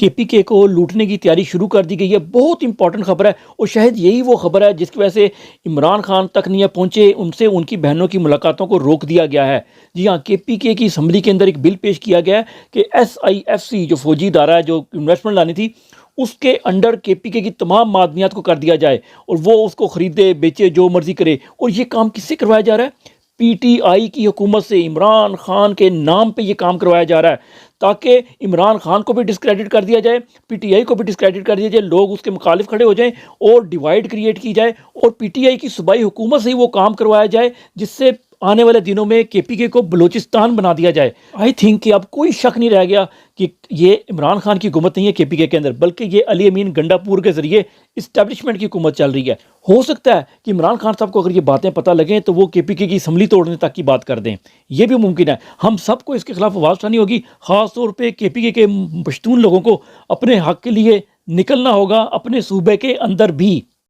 KPK को लूटने की तैयारी शुरू कर दी गई है। बहुत इंपॉर्टेंट खबर है और शायद यही वो खबर है जिसकी वजह से इमरान खान तक नहीं पहुंचे, उनसे उनकी बहनों की मुलाकातों को रोक दिया गया है। जी हाँ, केपीके की असम्बली के अंदर एक बिल पेश किया गया है कि SIFC जो फौजी इदारा है, जो इन्वेस्टमेंट लानी थी, उसके अंडर केपीके की तमाम मादनियात को कर दिया जाए और वो उसको खरीदे बेचे जो मर्जी करे। और ये काम किससे करवाया जा रहा है? PTI की हुकूमत से इमरान खान के नाम पे ये काम करवाया जा रहा है ताकि इमरान खान को भी डिस्क्रेडिट कर दिया जाए, PTI को भी डिस्क्रेडिट कर दिया जाए, लोग उसके मुखालिफ खड़े हो जाएं और डिवाइड क्रिएट की जाए और PTI की सूबाई हुकूमत से ही वो काम करवाया जाए जिससे आने वाले दिनों में केपीके को बलूचिस्तान बना दिया जाए। आई थिंक कि अब कोई शक नहीं रह गया कि ये इमरान खान की हुकूमत नहीं है केपीके के अंदर, बल्कि ये अली अमीन गंडापुर के जरिए इस्टेब्लिशमेंट की हुकूमत चल रही है। हो सकता है कि इमरान खान साहब को अगर ये बातें पता लगें तो वो केपीके की असम्बली तोड़ने तक की बात कर दें, ये भी मुमकिन है। हम सबको इसके खिलाफ आवाज़ उठानी होगी, ख़ास तौर पे केपीके के पश्तून लोगों को अपने हक के लिए निकलना होगा अपने सूबे के अंदर भी।